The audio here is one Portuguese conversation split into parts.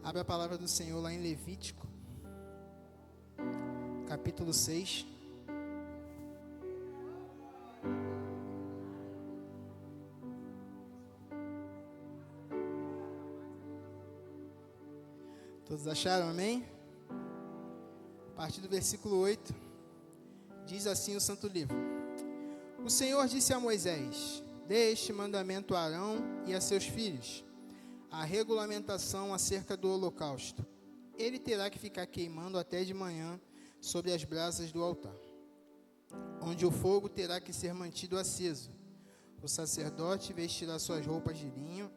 Abre a palavra do Senhor lá em Levítico, capítulo 6. Todos acharam, amém? A partir do versículo 8, diz assim o Santo Livro: O Senhor disse a Moisés: Dê este mandamento a Arão e a seus filhos, a regulamentação acerca do holocausto. Ele terá que ficar queimando até de manhã sobre as brasas do altar, onde o fogo terá que ser mantido aceso. O sacerdote vestirá suas roupas de linho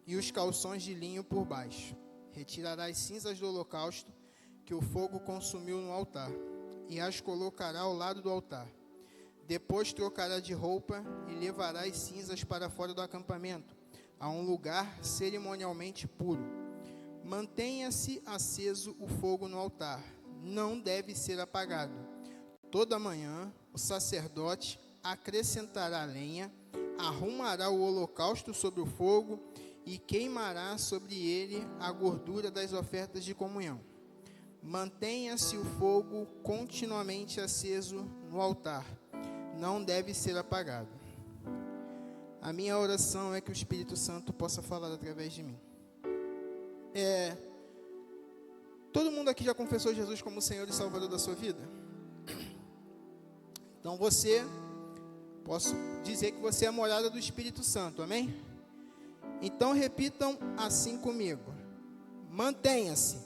e os calções de linho por baixo. Retirará as cinzas do holocausto que o fogo consumiu no altar e as colocará ao lado do altar. Depois trocará de roupa e levará as cinzas para fora do acampamento, a um lugar cerimonialmente puro. Mantenha-se aceso o fogo no altar, não deve ser apagado. Toda manhã o sacerdote acrescentará lenha, arrumará o holocausto sobre o fogo e queimará sobre ele a gordura das ofertas de comunhão. Mantenha-se o fogo continuamente aceso no altar, não deve ser apagado. A minha oração é que o Espírito Santo possa falar através de mim. Todo mundo aqui já confessou Jesus como Senhor e Salvador da sua vida? Então posso dizer que você é a morada do Espírito Santo, amém? Então repitam assim comigo: mantenha-se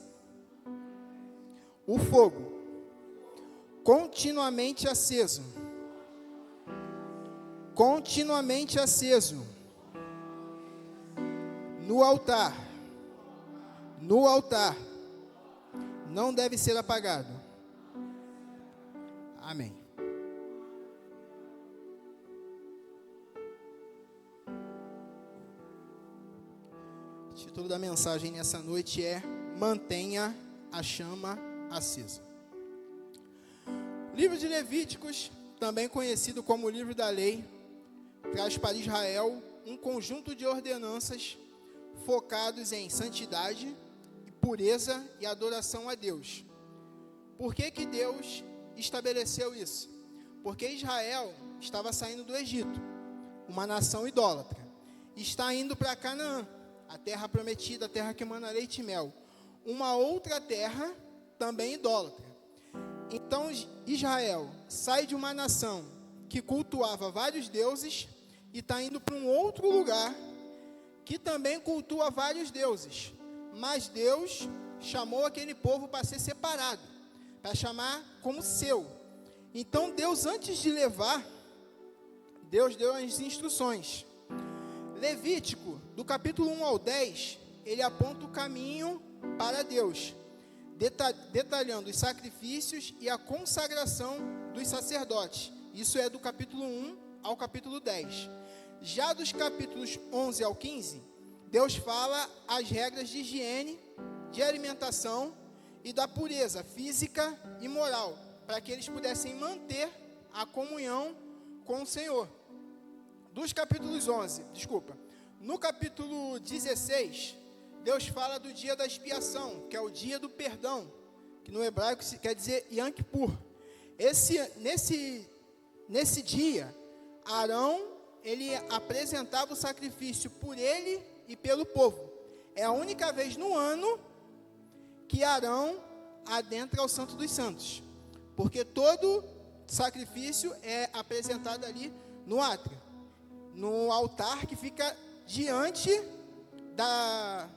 o fogo continuamente aceso. Continuamente aceso no altar, não deve ser apagado. Amém. O título da mensagem nessa noite é: mantenha a chama acesa. O livro de Levíticos, também conhecido como o livro da lei, traz para Israel um conjunto de ordenanças focados em santidade, pureza e adoração a Deus. Por que Deus estabeleceu isso? Porque Israel estava saindo do Egito, uma nação idólatra, está indo para Canaã, a terra prometida, a terra que emana leite e mel, uma outra terra também idólatra. Então Israel sai de uma nação que cultuava vários deuses e está indo para um outro lugar que também cultua vários deuses. Mas Deus chamou aquele povo para ser separado, para chamar como seu. Então Deus, antes de levar, Deus deu as instruções. Levítico, do capítulo 1 ao 10, ele aponta o caminho para Deus, detalhando os sacrifícios e a consagração dos sacerdotes. Isso é do capítulo 1 ao capítulo 10. Já dos capítulos 11 ao 15, Deus fala as regras de higiene, de alimentação e da pureza física e moral, para que eles pudessem manter a comunhão com o Senhor. No capítulo 16, Deus fala do dia da expiação, que é o dia do perdão, que no hebraico quer dizer Yom Kippur. Nesse dia, Arão, ele apresentava o sacrifício por ele e pelo povo. É a única vez no ano que Arão adentra ao Santo dos Santos, porque todo sacrifício é apresentado ali no átrio, no altar que fica diante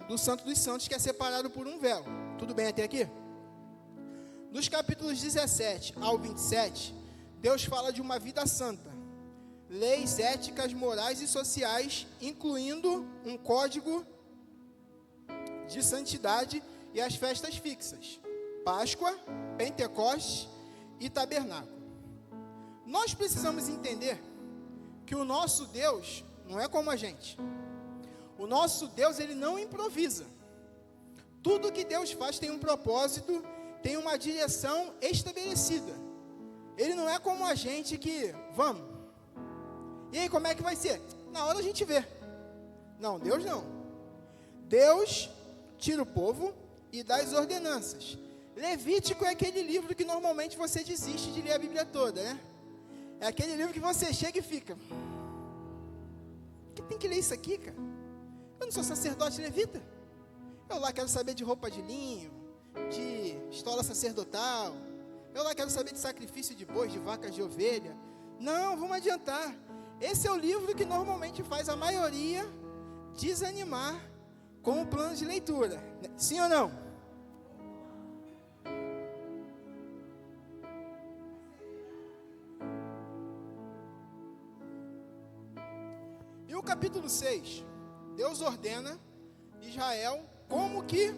do Santo dos Santos, que é separado por um véu. Tudo bem até aqui? Dos capítulos 17 ao 27, Deus fala de uma vida santa, leis éticas, morais e sociais, incluindo um código de santidade e as festas fixas: Páscoa, Pentecostes e Tabernáculo. Nós precisamos entender que o nosso Deus não é como a gente. O nosso Deus, ele não improvisa. Tudo que Deus faz tem um propósito, tem uma direção estabelecida. Ele não é como a gente que, vamos, e aí como é que vai ser? Na hora a gente vê. Não, Deus não. Deus tira o povo e dá as ordenanças. Levítico é aquele livro que normalmente você desiste de ler a Bíblia toda, né? É aquele livro que você chega e fica: que tem que ler isso aqui, cara? Eu não sou sacerdote levita. Eu lá quero saber de roupa de linho, de estola sacerdotal. Eu lá quero saber de sacrifício de bois, de vacas, de ovelha. Não, vamos adiantar. Esse é o livro que normalmente faz a maioria desanimar com o plano de leitura. Sim ou não? E o capítulo 6, Deus ordena Israel como que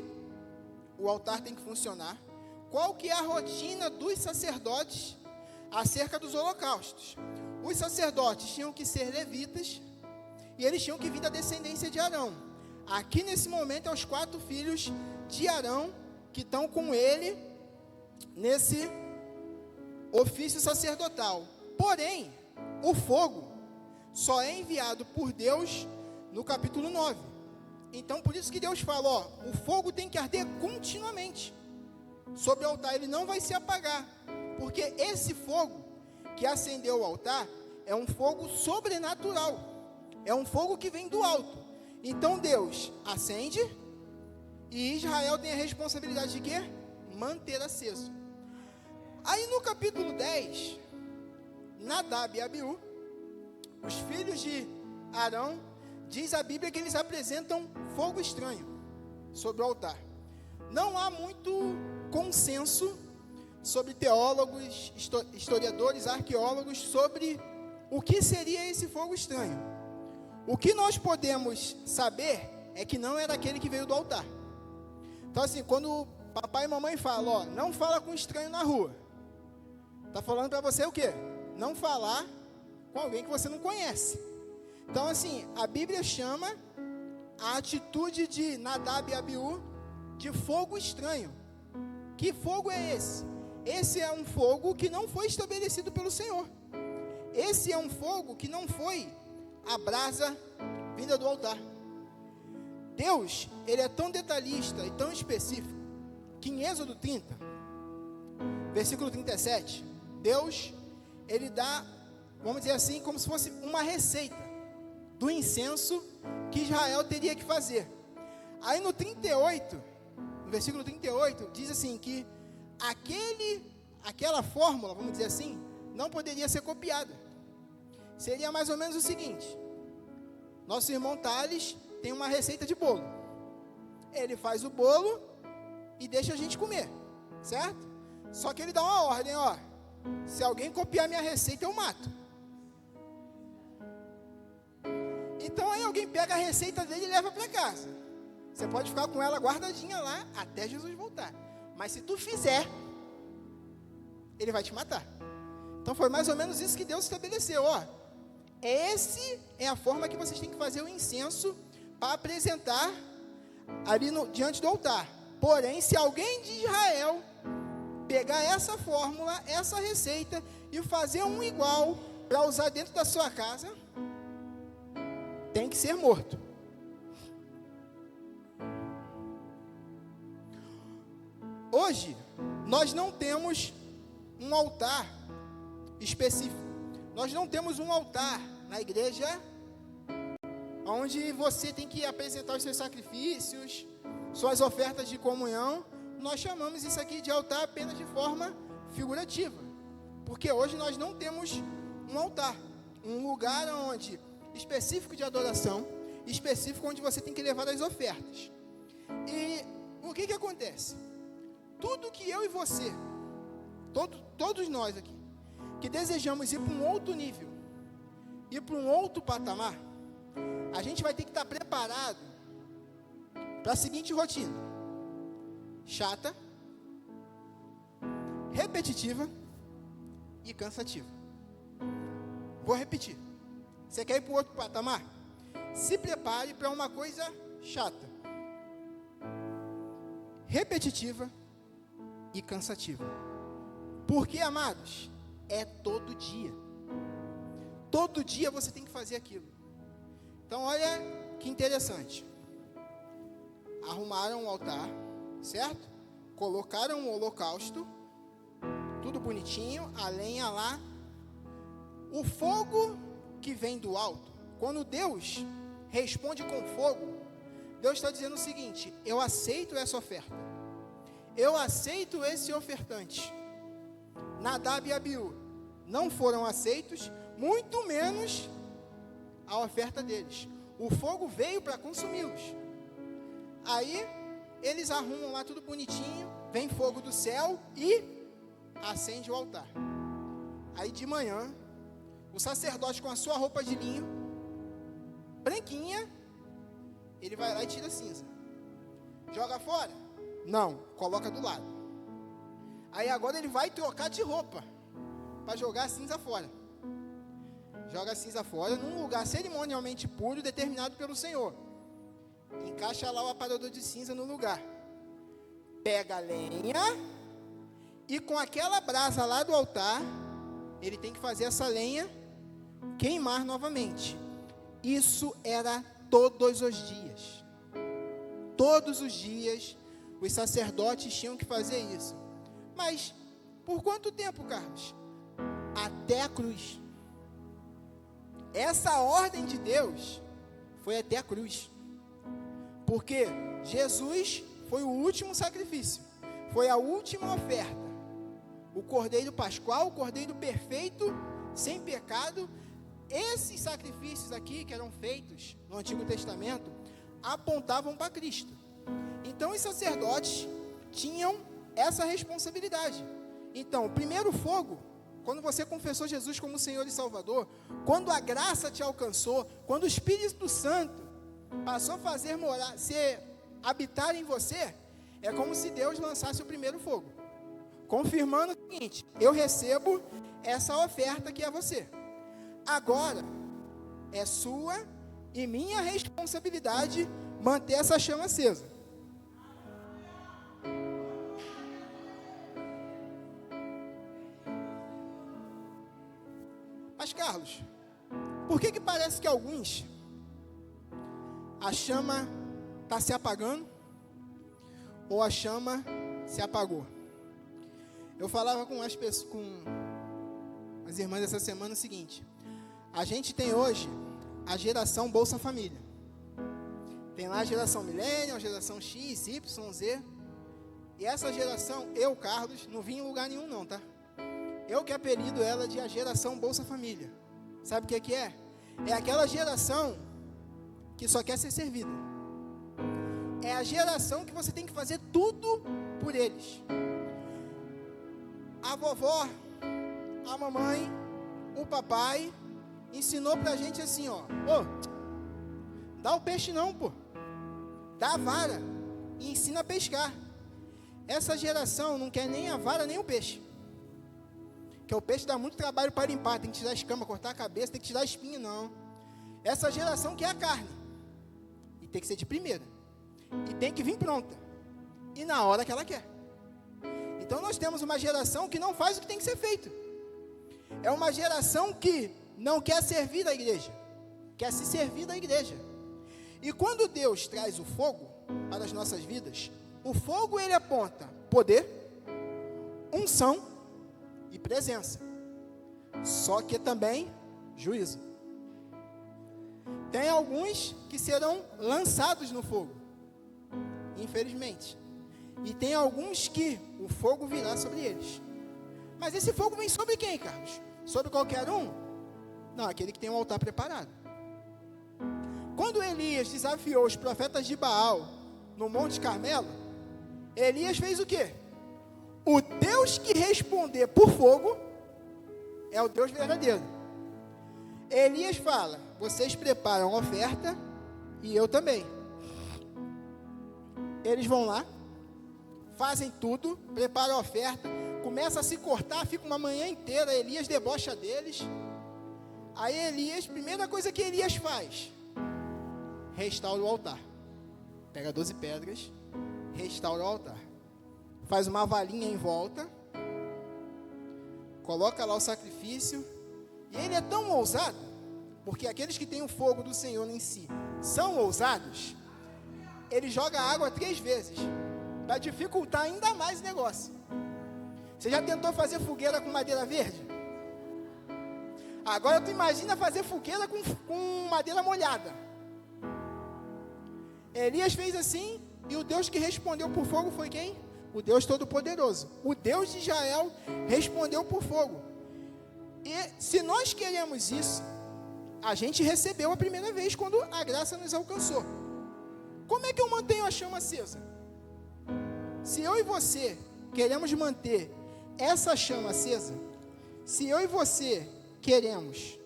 o altar tem que funcionar, qual que é a rotina dos sacerdotes acerca dos holocaustos. Os sacerdotes tinham que ser levitas e eles tinham que vir da descendência de Arão. Aqui nesse momento é os 4 filhos de Arão que estão com ele nesse ofício sacerdotal. Porém, o fogo só é enviado por Deus no capítulo 9. Então, por isso que Deus fala, ó, o fogo tem que arder continuamente sobre o altar, ele não vai se apagar, porque esse fogo que acendeu o altar é um fogo sobrenatural, é um fogo que vem do alto. Então Deus acende e Israel tem a responsabilidade de quê? Manter aceso. Aí no capítulo 10, Nadab e Abiú, os filhos de Arão, diz a Bíblia que eles apresentam fogo estranho sobre o altar. Não há muito consenso sobre teólogos, historiadores, arqueólogos, sobre o que seria esse fogo estranho. O que nós podemos saber é que não era aquele que veio do altar. Então assim, quando papai e mamãe falam, ó, não fala com estranho na rua, está falando para você o quê? Não falar com alguém que você não conhece. Então assim, a Bíblia chama a atitude de Nadab e Abiú de fogo estranho. Que fogo é esse? Esse é um fogo que não foi estabelecido pelo Senhor. Esse é um fogo que não foi a brasa vinda do altar. Deus, ele é tão detalhista e tão específico, que em Êxodo 30, versículo 37, Deus, ele dá, vamos dizer assim, como se fosse uma receita do incenso que Israel teria que fazer. Aí no 38, no versículo 38, diz assim que aquela fórmula, vamos dizer assim, não poderia ser copiada. Seria mais ou menos o seguinte: nosso irmão Thales tem uma receita de bolo. Ele faz o bolo e deixa a gente comer, certo? Só que ele dá uma ordem, ó: se alguém copiar minha receita, eu mato. Então aí alguém pega a receita dele e leva para casa. Você pode ficar com ela guardadinha lá até Jesus voltar. Mas se tu fizer, ele vai te matar. Então foi mais ou menos isso que Deus estabeleceu, ó. Esse é a forma que vocês têm que fazer o incenso para apresentar ali diante do altar. Porém, se alguém de Israel pegar essa fórmula, essa receita e fazer um igual para usar dentro da sua casa, tem que ser morto. Hoje, nós não temos um altar específico. Nós não temos um altar na igreja onde você tem que apresentar os seus sacrifícios, suas ofertas de comunhão. Nós chamamos isso aqui de altar apenas de forma figurativa, porque hoje nós não temos um altar, um lugar onde específico de adoração, específico onde você tem que levar as ofertas. E o que acontece? Tudo que eu e você, todos nós aqui, que desejamos ir para um outro nível, ir para um outro patamar, a gente vai ter que estar preparado para a seguinte rotina: chata, repetitiva e cansativa. Vou repetir. Você quer ir para o outro patamar? Se prepare para uma coisa chata, repetitiva e cansativa. Porque, amados, é todo dia. Todo dia você tem que fazer aquilo. Então, olha que interessante. arrumaram o altar, certo? Colocaram o holocausto, tudo bonitinho, a lenha lá, o fogo que vem do alto. Quando Deus responde com fogo, Deus está dizendo o seguinte: eu aceito essa oferta, eu aceito esse ofertante. Nadab e Abiú não foram aceitos, muito menos a oferta deles. O fogo veio para consumi-los. Aí eles arrumam lá tudo bonitinho, vem fogo do céu e acende o altar. Aí de manhã, o sacerdote com a sua roupa de linho, branquinha, ele vai lá e tira a cinza. Joga fora? Não, coloca do lado. Aí agora ele vai trocar de roupa para jogar a cinza fora. Joga a cinza fora num lugar cerimonialmente puro determinado pelo Senhor. Encaixa lá o aparador de cinza no lugar. Pega a lenha e com aquela brasa lá do altar, ele tem que fazer essa lenha queimar novamente. Isso era todos os dias. Todos os dias os sacerdotes tinham que fazer isso. Mas por quanto tempo, Carlos? Até a cruz. Essa ordem de Deus foi até a cruz. Porque Jesus foi o último sacrifício, foi a última oferta. O Cordeiro Pascual, o Cordeiro perfeito, sem pecado. Esses sacrifícios aqui que eram feitos no Antigo Testamento apontavam para Cristo. Então os sacerdotes tinham essa responsabilidade. Então, o primeiro fogo, quando você confessou Jesus como Senhor e Salvador, quando a graça te alcançou, quando o Espírito Santo passou a habitar em você, é como se Deus lançasse o primeiro fogo, confirmando o seguinte: eu recebo essa oferta que é você. Agora, é sua e minha responsabilidade manter essa chama acesa. Mas, Carlos, por que parece que alguns, a chama está se apagando, ou a chama se apagou? Eu falava com as irmãs essa semana o seguinte: a gente tem hoje a geração Bolsa Família. Tem lá a geração Millennial, a geração X, Y, Z. E essa geração, eu, Carlos, não vim em lugar nenhum não, tá? Eu que apelido ela de a geração Bolsa Família. Sabe o que é? É aquela geração que só quer ser servida. É a geração que você tem que fazer tudo por eles. A vovó, a mamãe, o papai ensinou pra gente assim, ó: dá o peixe não, pô. Dá a vara e ensina a pescar. Essa geração não quer nem a vara nem o peixe. Porque o peixe dá muito trabalho para limpar, tem que tirar a escama, cortar a cabeça, tem que tirar a espinha, não. Essa geração quer a carne. E tem que ser de primeira. E tem que vir pronta. E na hora que ela quer. Então nós temos uma geração que não faz o que tem que ser feito. É uma geração que não quer servir da igreja, quer se servir da igreja. E quando Deus traz o fogo para as nossas vidas, o fogo ele aponta poder, unção e presença. Só que também juízo. Tem alguns que serão lançados no fogo, infelizmente. E tem alguns que o fogo virá sobre eles. Mas esse fogo vem sobre quem, Carlos? Sobre qualquer um? Não, aquele que tem um altar preparado. Quando Elias desafiou os profetas de Baal no Monte Carmelo, Elias fez o quê? O Deus que responder por fogo é o Deus verdadeiro. Elias fala: vocês preparam a oferta e eu também. Eles vão lá, fazem tudo, preparam a oferta, começa a se cortar, fica uma manhã inteira, Elias debocha deles. Aí Elias, primeira coisa que Elias faz: restaura o altar. Pega 12 pedras, restaura o altar. Faz uma valinha em volta, coloca lá o sacrifício. E ele é tão ousado, porque aqueles que têm o fogo do Senhor em si são ousados. ele joga água 3 vezes, para dificultar ainda mais o negócio. Você já tentou fazer fogueira com madeira verde? Agora tu imagina fazer fogueira com madeira molhada. Elias fez assim, e o Deus que respondeu por fogo foi quem? O Deus Todo-Poderoso. O Deus de Israel respondeu por fogo. E se nós queremos isso, a gente recebeu a primeira vez quando a graça nos alcançou. Como é que eu mantenho a chama acesa? Se eu e você queremos manter essa chama acesa, se eu e você queremos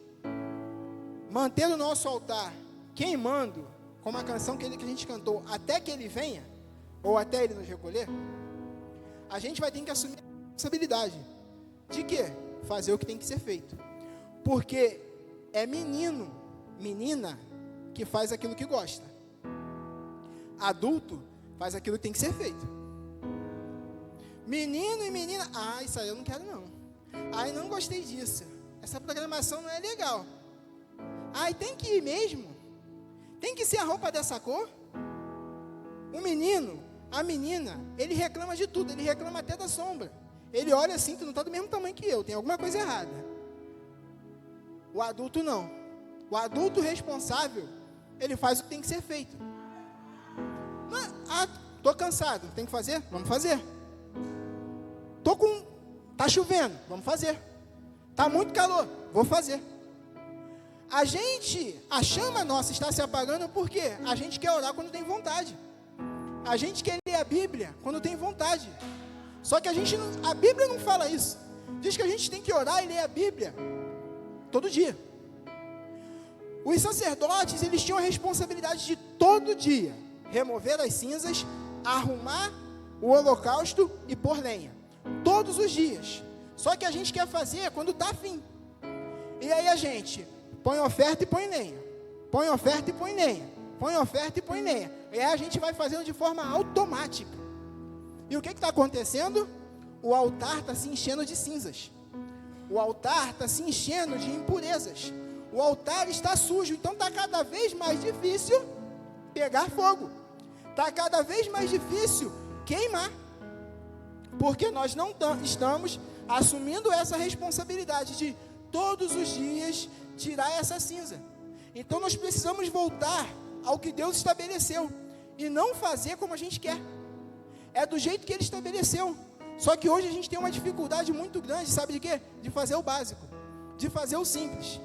manter o nosso altar queimando, como a canção que a gente cantou, até que ele venha, ou até ele nos recolher, a gente vai ter que assumir a responsabilidade. De quê? Fazer o que tem que ser feito. Porque é menino, menina, que faz aquilo que gosta. Adulto faz aquilo que tem que ser feito. Menino e menina, isso aí eu não quero não. Não gostei disso. Essa programação não é legal. Tem que ir mesmo? Tem que ser a roupa dessa cor? O menino, a menina, ele reclama de tudo, ele reclama até da sombra. Ele olha assim, tu não está do mesmo tamanho que eu, tem alguma coisa errada. O adulto não. O adulto responsável, ele faz o que tem que ser feito. Tô cansado, tem que fazer? Vamos fazer. Tá chovendo, vamos fazer. Tá muito calor, vou fazer. A chama nossa está se apagando porque a gente quer orar quando tem vontade. A gente quer ler a Bíblia quando tem vontade. Só que a Bíblia não fala isso. Diz que a gente tem que orar e ler a Bíblia todo dia. Os sacerdotes, eles tinham a responsabilidade de todo dia remover as cinzas, arrumar o holocausto e pôr lenha. Todos os dias. Só que a gente quer fazer quando está afim. E aí a gente põe oferta e põe lenha. Põe oferta e põe lenha. Põe oferta e põe lenha. E aí a gente vai fazendo de forma automática. E o que está acontecendo? O altar está se enchendo de cinzas. O altar está se enchendo de impurezas. O altar está sujo. Então está cada vez mais difícil pegar fogo. Está cada vez mais difícil queimar. Porque nós não estamos assumindo essa responsabilidade de todos os dias tirar essa cinza. Então nós precisamos voltar ao que Deus estabeleceu e não fazer como a gente quer. É do jeito que Ele estabeleceu. Só que hoje a gente tem uma dificuldade muito grande, sabe de quê? De fazer o básico, de fazer o simples.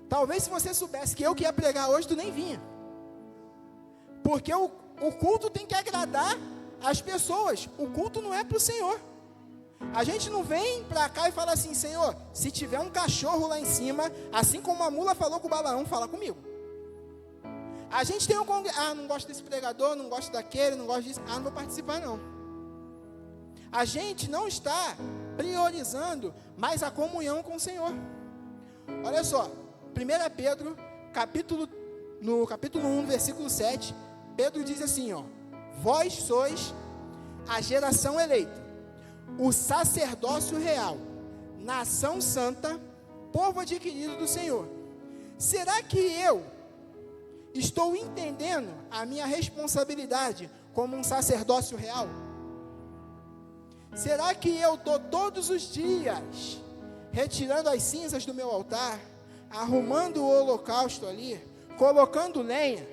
Talvez se você soubesse que eu que ia pregar hoje, tu nem vinha. Porque o culto tem que agradar as pessoas. O culto não é para o Senhor. A gente não vem para cá e fala assim: Senhor, se tiver um cachorro lá em cima, assim como a mula falou com o Balaão, fala comigo. A gente tem não gosto desse pregador, não gosto daquele, não gosto disso, não vou participar não. A gente não está priorizando mais a comunhão com o Senhor. Olha só, 1 Pedro, no capítulo 1, versículo 7, Pedro diz assim, vós sois a geração eleita, o sacerdócio real, nação santa, povo adquirido do Senhor. Será que eu estou entendendo a minha responsabilidade como um sacerdócio real? Será que eu estou todos os dias retirando as cinzas do meu altar, arrumando o holocausto ali, colocando lenha?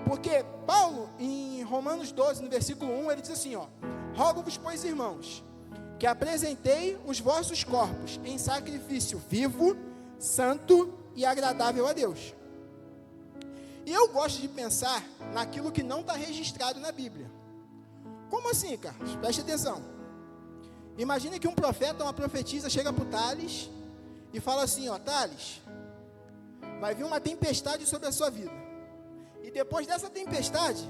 Porque Paulo, em Romanos 12, no versículo 1, ele diz assim, rogo-vos, pois, irmãos, que apresentei os vossos corpos em sacrifício vivo, santo e agradável a Deus. E eu gosto de pensar naquilo que não está registrado na Bíblia. Como assim, Carlos? Preste atenção. Imagine que um profeta, uma profetisa, chega para o Thales e fala assim, Thales, vai vir uma tempestade sobre a sua vida. E depois dessa tempestade,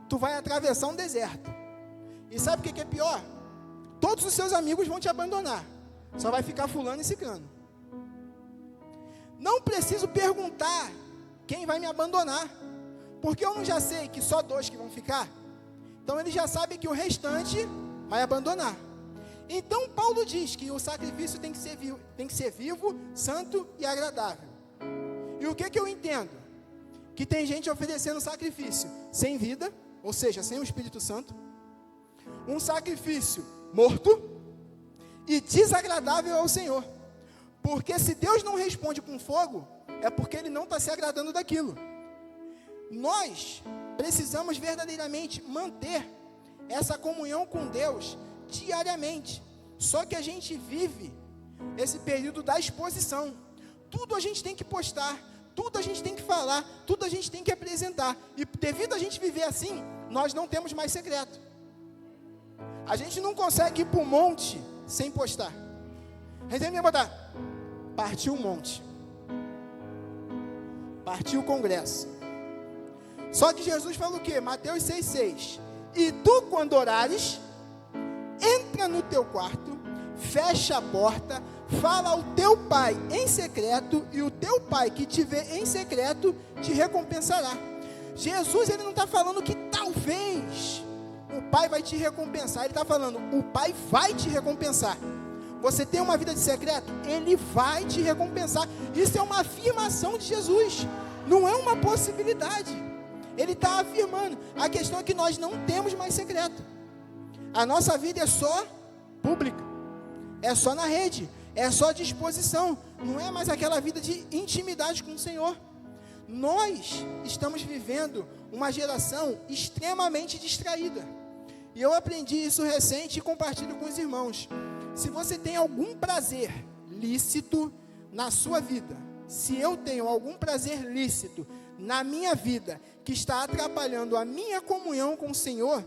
tu vai atravessar um deserto. E sabe o que é pior? Todos os seus amigos vão te abandonar. Só vai ficar fulano e ciclano. Não preciso perguntar quem vai me abandonar, porque eu não já sei que só 2 que vão ficar. Então ele já sabe que o restante vai abandonar. Então Paulo diz que o sacrifício tem que ser vivo, santo e agradável. E o que eu entendo? que tem gente oferecendo sacrifício sem vida, ou seja, sem o Espírito Santo, um sacrifício morto e desagradável ao Senhor. Porque se Deus não responde com fogo, é porque Ele não está se agradando daquilo. Nós precisamos verdadeiramente manter essa comunhão com Deus diariamente. Só que a gente vive esse período da exposição. Tudo a gente tem que postar, tudo a gente tem que falar, tudo a gente tem que apresentar. E devido a gente viver assim, nós não temos mais secreto. A gente não consegue ir para o monte sem postar. A gente tem que botar, partiu o monte, partiu o congresso. Só que Jesus fala o quê? Mateus 6,6. E tu, quando orares, entra no teu quarto, fecha a porta, fala ao teu pai em secreto, e o teu pai que te vê em secreto te recompensará. Jesus, ele não está falando que talvez o pai vai te recompensar, ele está falando, o pai vai te recompensar. Você tem uma vida de secreto, ele vai te recompensar. Isso é uma afirmação de Jesus, não é uma possibilidade. Ele está afirmando. A questão é que nós não temos mais secreto. A nossa vida é só pública, é só na rede, é só disposição. Não é mais aquela vida de intimidade com o Senhor. Nós estamos vivendo uma geração extremamente distraída. E eu aprendi isso recente e compartilho com os irmãos. Se você tem algum prazer lícito na sua vida, se eu tenho algum prazer lícito na minha vida, que está atrapalhando a minha comunhão com o Senhor,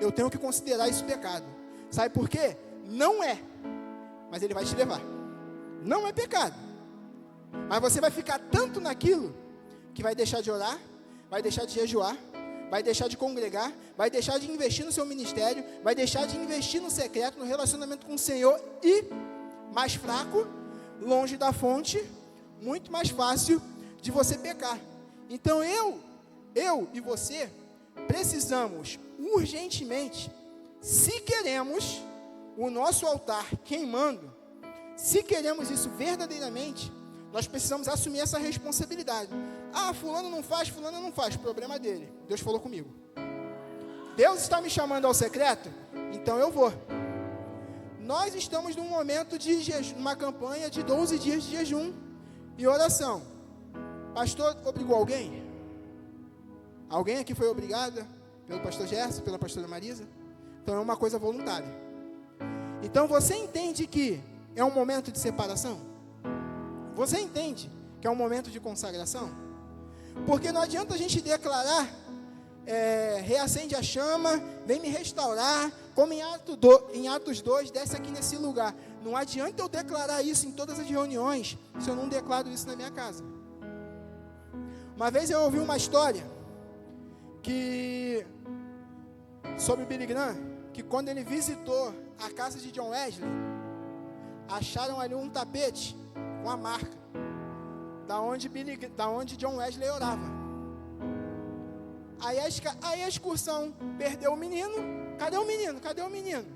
eu tenho que considerar isso pecado. Sabe por quê? Não é, mas ele vai te levar. Não é pecado, mas você vai ficar tanto naquilo, que vai deixar de orar, vai deixar de jejuar, vai deixar de congregar, vai deixar de investir no seu ministério, vai deixar de investir no secreto, no relacionamento com o Senhor, e mais fraco, longe da fonte, muito mais fácil de você pecar. Então eu e você precisamos urgentemente, se queremos o nosso altar queimando, se queremos isso verdadeiramente, nós precisamos assumir essa responsabilidade. Ah, fulano não faz, problema dele. Deus falou comigo. Deus está me chamando ao secreto, então eu vou. Nós estamos num momento de jejum, uma campanha de 12 dias de jejum e oração. Pastor, obrigou alguém? Alguém aqui foi obrigada? Pelo pastor Gerson, pela pastora Marisa? Então é uma coisa voluntária. Então você entende que é um momento de separação? Você entende que é um momento de consagração? Porque não adianta a gente declarar, reacende a chama, vem me restaurar, como em Atos 2, desce aqui nesse lugar. Não adianta eu declarar isso em todas as reuniões, se eu não declaro isso na minha casa. Uma vez eu ouvi uma história, sobre Billy Graham, que quando ele visitou a casa de John Wesley, acharam ali um tapete com a marca da onde John Wesley orava. Aí a excursão perdeu o menino. Cadê o menino?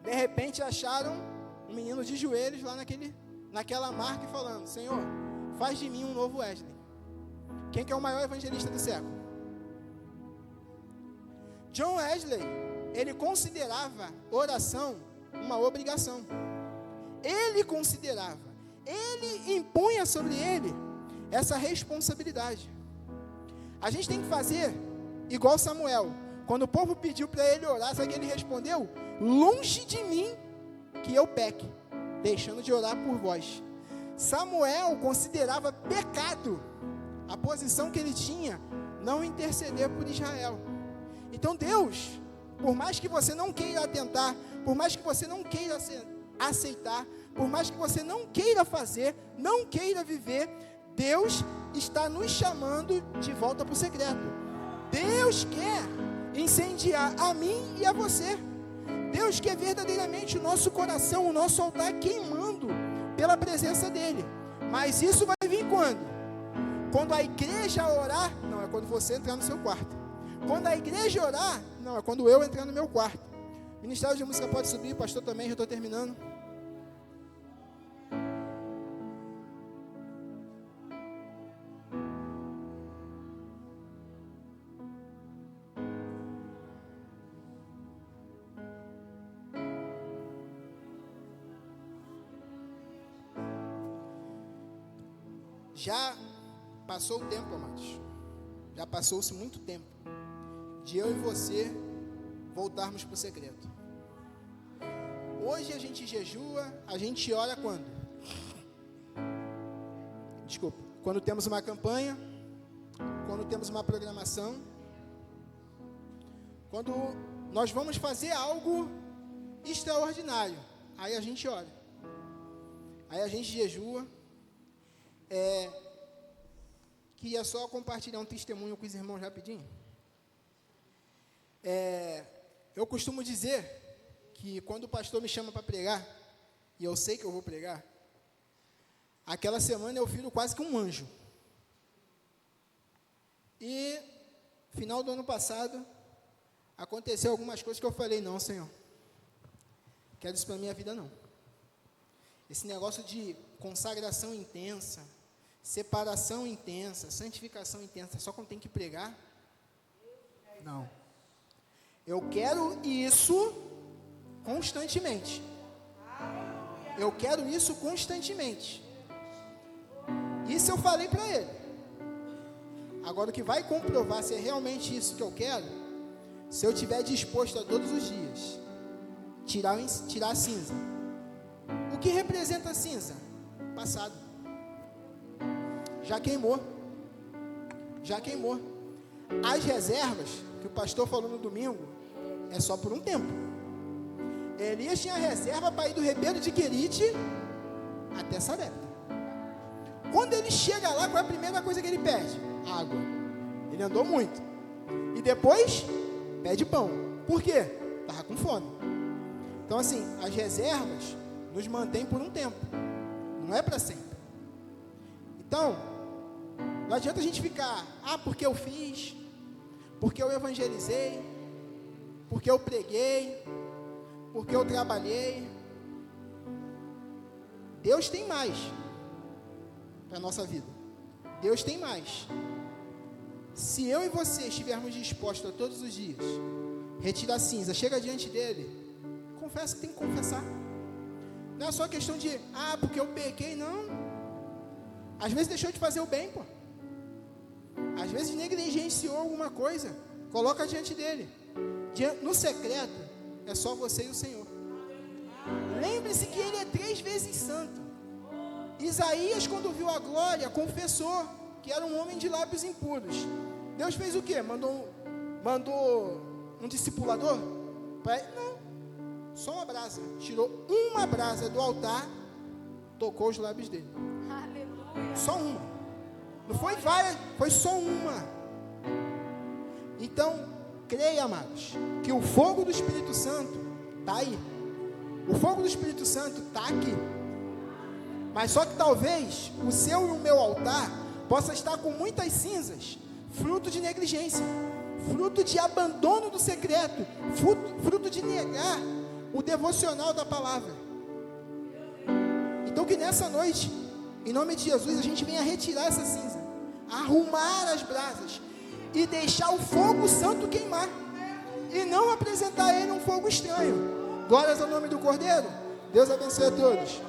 De repente acharam um menino de joelhos lá naquela marca e falando: Senhor, faz de mim um novo Wesley. Quem que é o maior evangelista do século? John Wesley, ele considerava oração uma obrigação. Ele impunha sobre ele essa responsabilidade. A gente tem que fazer igual Samuel. Quando o povo pediu para ele orar, sabe o que ele respondeu? Longe de mim que eu peque, deixando de orar por vós. Samuel considerava pecado a posição que ele tinha, não interceder por Israel. Então Deus, por mais que você não queira atentar, por mais que você não queira aceitar, por mais que você não queira fazer, não queira viver, Deus está nos chamando de volta para o secreto. Deus quer incendiar a mim e a você. Deus quer verdadeiramente o nosso coração, o nosso altar queimando pela presença dEle. Mas isso vai vir quando? Quando a igreja orar, não, é quando você entrar no seu quarto. Quando a igreja orar, não, é quando eu entrar no meu quarto. O Ministério de Música pode subir, o pastor também, já estou terminando. Já passou o tempo, amados. Já passou-se muito tempo de eu e você voltarmos para o secreto. Hoje a gente jejua, a gente ora quando? Desculpa. Quando temos uma campanha, quando temos uma programação, quando nós vamos fazer algo extraordinário, aí a gente ora. Aí a gente jejua. Queria só compartilhar um testemunho com os irmãos rapidinho. Eu costumo dizer que quando o pastor me chama para pregar, e eu sei que eu vou pregar, aquela semana eu viro quase que um anjo. E final do ano passado, aconteceu algumas coisas que eu falei, não, Senhor, quero isso para a minha vida não. Esse negócio de consagração intensa, separação intensa, santificação intensa, só quando tem que pregar? Não. Eu quero isso constantemente. Eu quero isso constantemente. Isso eu falei para ele. Agora o que vai comprovar se é realmente isso que eu quero, se eu estiver disposto a todos os dias tirar a cinza. O que representa a cinza? Passado. Já queimou. Já queimou. As reservas, que o pastor falou no domingo, é só por um tempo. Elias tinha reserva para ir do ribeiro de Querite até Sarepta. Quando ele chega lá, qual é a primeira coisa que ele pede? Água. Ele andou muito. E depois, pede pão. Por quê? Estava com fome. Então assim, as reservas nos mantêm por um tempo. Não é para sempre. Então, não adianta a gente ficar, porque eu fiz, porque eu evangelizei, porque eu preguei, porque eu trabalhei. Deus tem mais para a nossa vida. Deus tem mais. Se eu e você estivermos dispostos a todos os dias retirar a cinza, chega diante dele, confessa que tem que confessar. Não é só questão de, porque eu pequei, não. Às vezes deixou de fazer o bem, pô. Às vezes negligenciou alguma coisa, coloca diante dele. No secreto, é só você e o Senhor. Lembre-se que ele é 3 vezes santo. Isaías, quando viu a glória, confessou que era um homem de lábios impuros. Deus fez o quê? Mandou um discipulador para ele? Não, só uma brasa. Tirou uma brasa do altar, tocou os lábios dele. Aleluia. Só uma. Não foi várias, foi só uma. Então, creia, amados, que o fogo do Espírito Santo está aí. O fogo do Espírito Santo está aqui. Mas só que talvez o seu e o meu altar possa estar com muitas cinzas, fruto de negligência, fruto de abandono do secreto, fruto de negar o devocional da palavra. Então que nessa noite, em nome de Jesus, a gente venha retirar essa cinza, arrumar as brasas e deixar o fogo santo queimar, e não apresentar a ele um fogo estranho. Glórias ao nome do Cordeiro. Deus abençoe a todos.